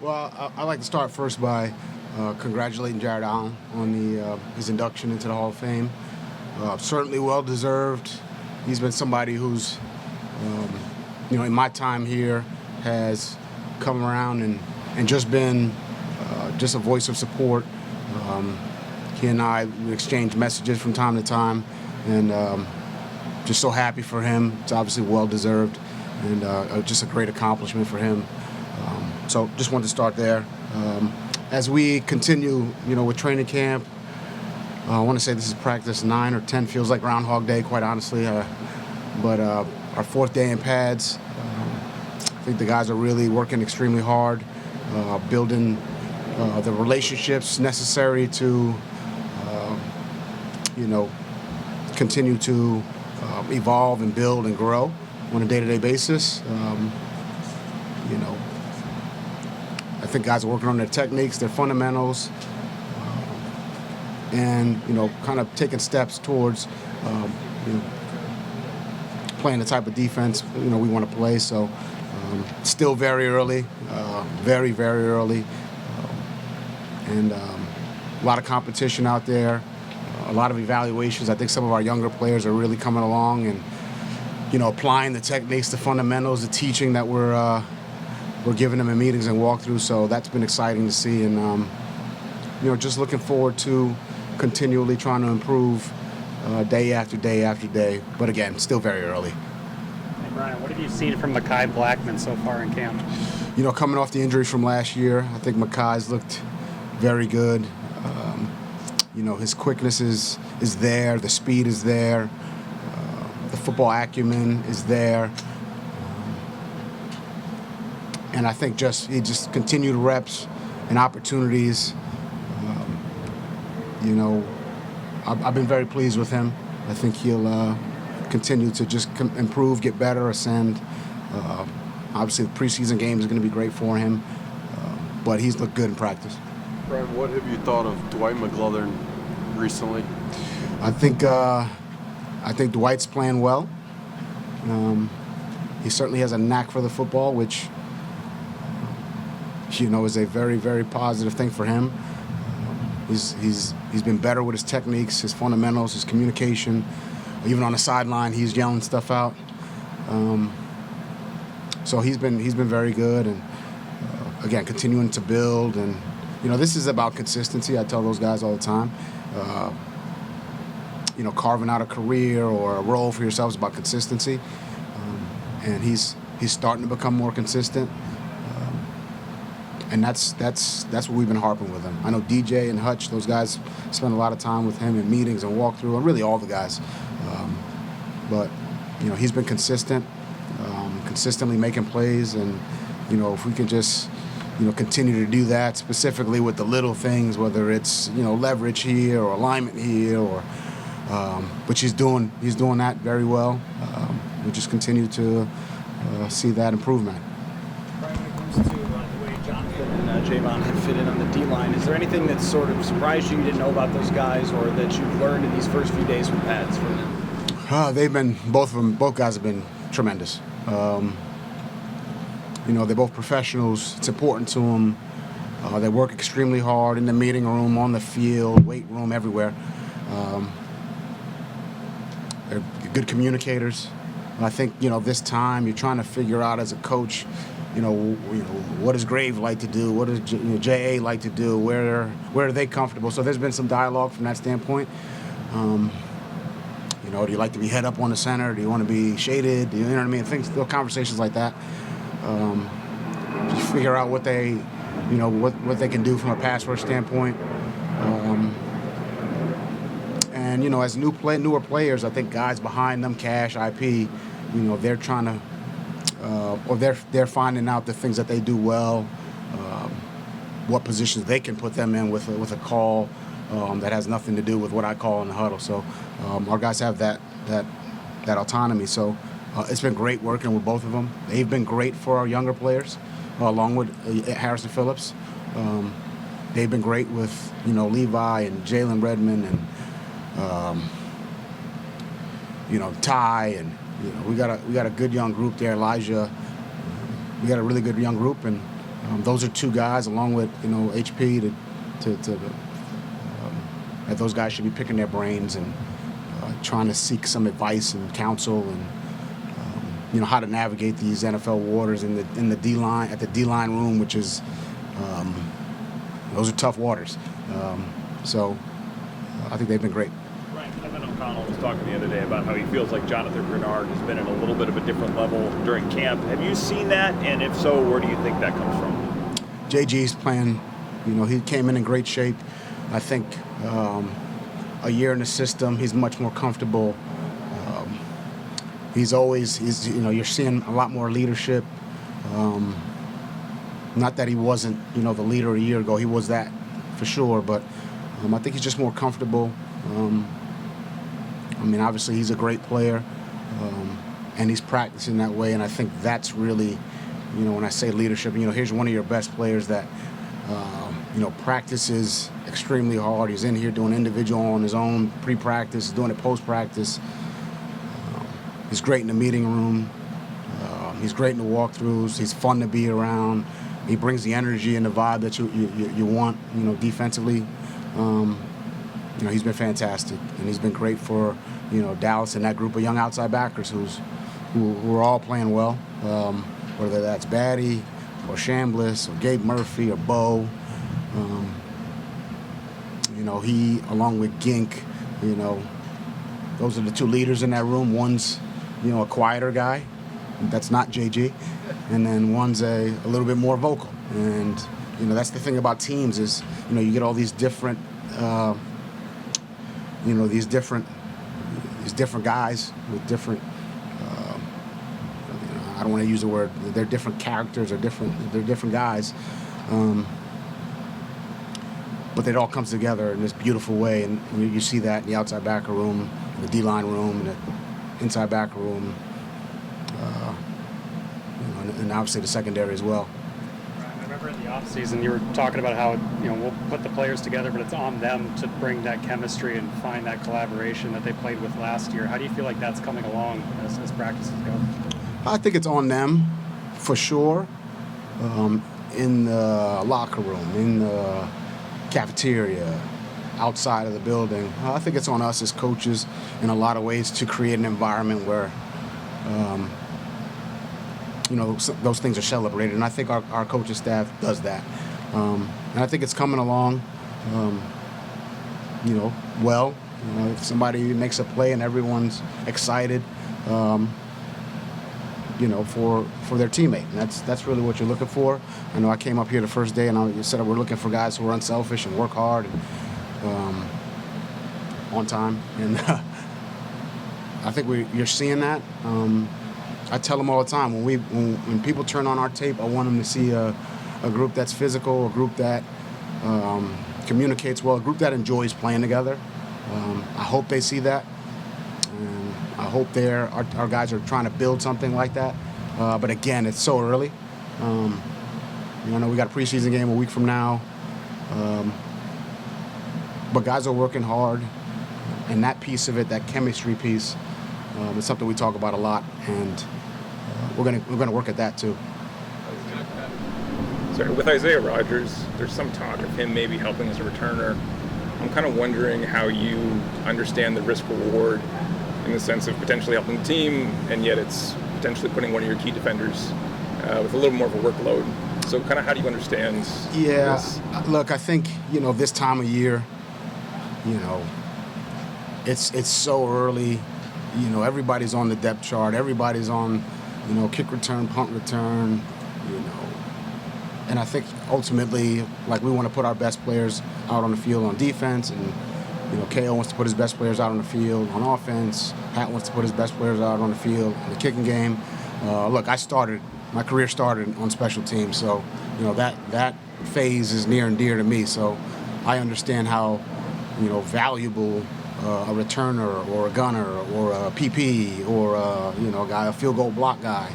Well, I'd like to start first by congratulating Jared Allen on his induction into the Hall of Fame. Certainly well-deserved. He's been somebody who's, in my time here, has come around and just been just a voice of support. He and I exchange messages from time to time, and just so happy for him. It's obviously well-deserved, and just a great accomplishment for him. So just wanted to start there. As we continue, with training camp, I want to say this is practice 9 or 10. Feels like Groundhog Day, quite honestly. But our fourth day in pads, I think the guys are really working extremely hard, building the relationships necessary to, continue to evolve and build and grow on a day-to-day basis. I think guys are working on their techniques, their fundamentals, and kind of taking steps towards playing the type of defense we want to play. So still very early, very, very early, and a lot of competition out there, a lot of evaluations. I think some of our younger players are really coming along and applying the techniques, the fundamentals, the teaching that we're giving them in meetings and walkthroughs. So that's been exciting to see, and just looking forward to continually trying to improve day after day after day. But again, still very early. Hey Brian, what have you seen from Mekhi Blackmon so far in camp? Coming off the injury from last year, I think Mekhi's looked very good. His quickness is there, the speed is there, the football acumen is there. And I think he just continued reps and opportunities. I've been very pleased with him. I think he'll continue to just improve, get better, ascend. Obviously, the preseason game is going to be great for him, but he's looked good in practice. Brian, what have you thought of Dwight McGlothern recently? I think Dwight's playing well. He certainly has a knack for the football, which is a very, very positive thing for him. He's been better with his techniques, his fundamentals, his communication. Even on the sideline, he's yelling stuff out. So he's been very good, and again, continuing to build. And this is about consistency. I tell those guys all the time. Carving out a career or a role for yourself is about consistency, and he's starting to become more consistent. And that's what we've been harping with him. I know DJ and Hutch, those guys spend a lot of time with him in meetings and walkthrough, and really all the guys. But he's been consistent, consistently making plays, and if we can just continue to do that, specifically with the little things, whether it's leverage here or alignment here, or which he's doing that very well. We just continue to see that improvement. Javon had fit in on the D-line. Is there anything that sort of surprised you didn't know about those guys, or that you've learned in these first few days with pads from them? Both guys have been tremendous. They're both professionals. It's important to them. They work extremely hard in the meeting room, on the field, weight room, everywhere. They're good communicators. I think, this time you're trying to figure out as a coach, what does Grave like to do? What does J.A. like to do? Where are they comfortable? So there's been some dialogue from that standpoint. Do you like to be head up on the center? Do you want to be shaded? You know what I mean? Things, little conversations like that. Just figure out what they, what they can do from a pass rush standpoint. And as newer players, I think guys behind them, Cash, IP, they're trying to. Or they're finding out the things that they do well, what positions they can put them in with a call that has nothing to do with what I call in the huddle. So our guys have that autonomy. So it's been great working with both of them. They've been great for our younger players, along with Harrison Phillips. They've been great with Levi and Jalen Redmond and Ty and. We got a good young group there, Elijah. We got a really good young group, and those are two guys, along with HP, that those guys should be picking their brains and trying to seek some advice and counsel and how to navigate these NFL waters in the D line at the D line room, which is those are tough waters. So I think they've been great. Right. Kevin O'Connell was talking the other day about how he feels like Jonathan Greenard has been at a little bit of a different level during camp. Have you seen that? And if so, where do you think that comes from? JG's playing, he came in great shape. I think a year in the system, he's much more comfortable. You're seeing a lot more leadership. Not that he wasn't, the leader a year ago. He was that for sure, but I think he's just more comfortable. Obviously he's a great player, and he's practicing that way, and I think that's really, when I say leadership, here's one of your best players that, practices extremely hard. He's in here doing individual on his own pre-practice, doing it post-practice. He's great in the meeting room. He's great in the walkthroughs. He's fun to be around. He brings the energy and the vibe that you want, defensively. He's been fantastic, and he's been great for, Dallas and that group of young outside backers who are all playing well, whether that's Batty or Chambliss or Gabe Murphy or Bo. He, along with Gink, those are the two leaders in that room. One's, a quieter guy. That's not JG. And then one's a little bit more vocal. And, that's the thing about teams is, you get all these different, these different guys with different, I don't want to use the word, they're different characters or they're different guys. But it all comes together in this beautiful way. And you see that in the outside backer room, the D-line room, and the inside backer room, and obviously the secondary as well. I remember in the offseason you were talking about how we'll put the players together, but it's on them to bring that chemistry and find that collaboration that they played with last year. How do you feel like that's coming along as practices go? I think it's on them, for sure, in the locker room, in the cafeteria, outside of the building. I think it's on us as coaches in a lot of ways to create an environment where, those things are celebrated. And I think our coaching staff does that. And I think it's coming along, well. If somebody makes a play and everyone's excited, for their teammate. And that's really what you're looking for. I know I came up here the first day and I said we're looking for guys who are unselfish and work hard and on time. And I think you're seeing that. I tell them all the time, when people turn on our tape, I want them to see a group that's physical, a group that communicates well, a group that enjoys playing together. I hope they see that. I hope our guys are trying to build something like that. But again, it's so early. I know we got a preseason game a week from now. But guys are working hard. And that piece of it, that chemistry piece, is something we talk about a lot. And we're gonna work at that too. Sorry, with Isaiah Rodgers, there's some talk of him maybe helping as a returner. I'm kind of wondering how you understand the risk-reward in the sense of potentially helping the team, and yet it's potentially putting one of your key defenders with a little more of a workload. So kind of how do you understand this? Look, I think, this time of year, it's so early. Everybody's on the depth chart. Everybody's on, kick return, punt return, And I think ultimately, we want to put our best players out on the field on defense, and KO wants to put his best players out on the field on offense. Pat wants to put his best players out on the field in the kicking game. Look, my career started on special teams, so that phase is near and dear to me. So I understand how valuable a returner or a gunner or a PP or a field goal block guy.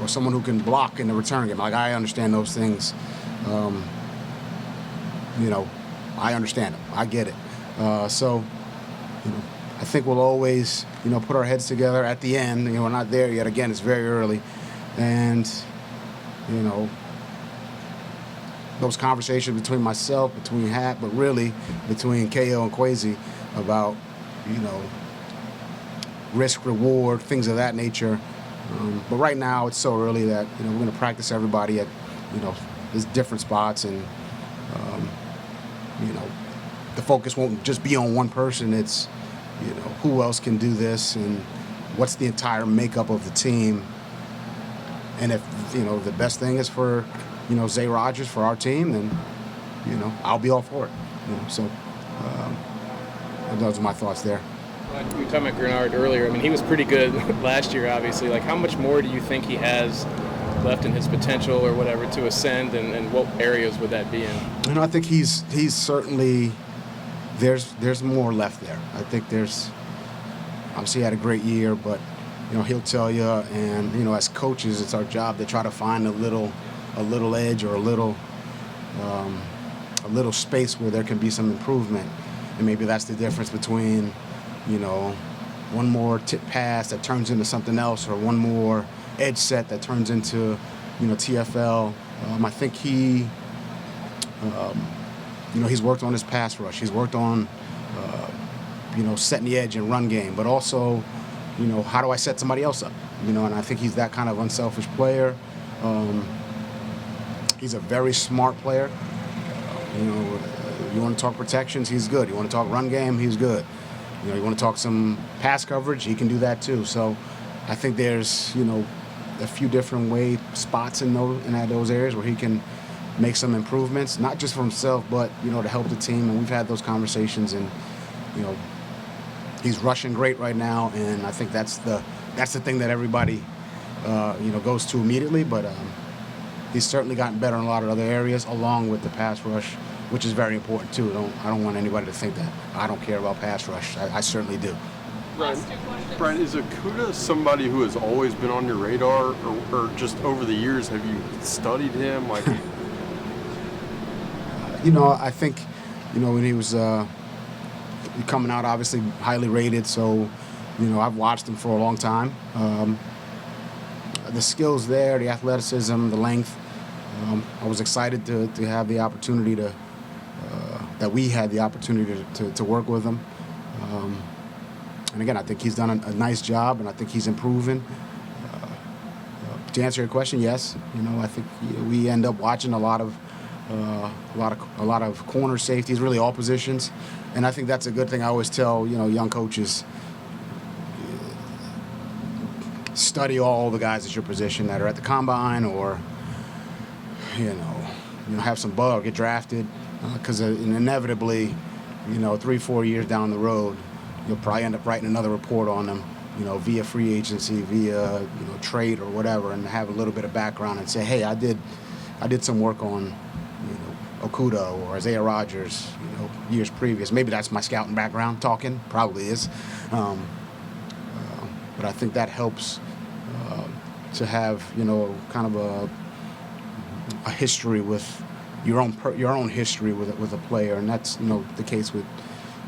Or someone who can block in the return game. I understand those things. I understand them. I get it. So I think we'll always, put our heads together at the end. We're not there yet. Again, it's very early. And, those conversations between myself, between Hat, but really between KO and Kwesi about, risk, reward, things of that nature. But right now it's so early that, we're going to practice everybody at, these different spots, and, the focus won't just be on one person. It's, who else can do this, and what's the entire makeup of the team. And if, the best thing is for, Zay Rogers for our team, then, I'll be all for it. So those are my thoughts there. We were talking about Greenard earlier. I mean, he was pretty good last year, obviously. Like, how much more do you think he has left in his potential or whatever to ascend, and what areas would that be in? I think he's certainly, there's more left there. I think there's, obviously he had a great year, but, he'll tell you, and, as coaches, it's our job to try to find a little edge or a little space where there can be some improvement. And maybe that's the difference between, one more tip pass that turns into something else, or one more edge set that turns into, TFL. I think he, he's worked on his pass rush. He's worked on, setting the edge and run game, but also, how do I set somebody else up? And I think he's that kind of unselfish player. He's a very smart player. You want to talk protections, he's good. You want to talk run game, he's good. You want to talk some pass coverage, he can do that too. So I think there's, a few different spots in those areas where he can make some improvements, not just for himself, but, to help the team. And we've had those conversations, and, he's rushing great right now. And I think that's the thing that everybody, goes to immediately. But he's certainly gotten better in a lot of other areas, along with the pass rush, which is very important too. I don't want anybody to think that I don't care about pass rush. I certainly do. Brian, is Okudah somebody who has always been on your radar, or just over the years have you studied him? Like, I think, when he was coming out, obviously highly rated. So, I've watched him for a long time. The skills there, the athleticism, the length. I was excited to have the opportunity that we had the opportunity to work with him. And again, I think he's done a nice job, and I think he's improving. To answer your question, yes. I think we end up watching a lot of corner safeties, really all positions, and I think that's a good thing. I always tell young coaches, study all the guys at your position that are at the combine, or have some bug or get drafted, because inevitably, 3-4 years down the road, you'll probably end up writing another report on them, via free agency, via trade or whatever, and have a little bit of background and say, hey, I did some work on Okudah or Isaiah Rogers, years previous. Maybe that's my scouting background talking, probably is, but I think that helps to have kind of a history with your own history with a player, and that's the case with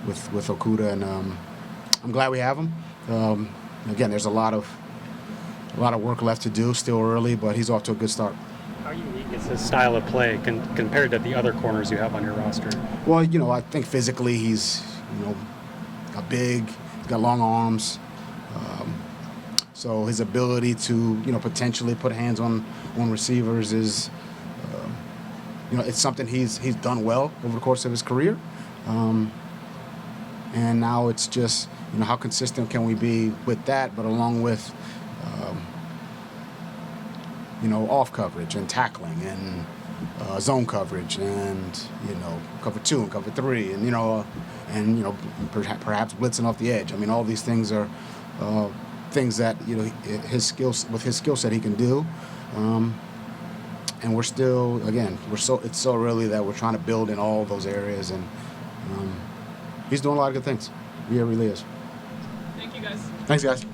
Okudah, and I'm glad we have him. Again, there's a lot of work left to do, still early, but he's off to a good start. How unique is his style of play compared to the other corners you have on your roster? Well, I think physically he's big, he's got long arms. So his ability to potentially put hands on receivers is it's something he's done well over the course of his career. And now it's just how consistent can we be with that, but along with off coverage and tackling and zone coverage and cover 2 and cover 3 and perhaps blitzing off the edge. I mean, all these things are things that his skill set he can do. And we're still, again, it's so early that we're trying to build in all those areas, and he's doing a lot of good things. He really is. Thank you, guys. Thanks, guys.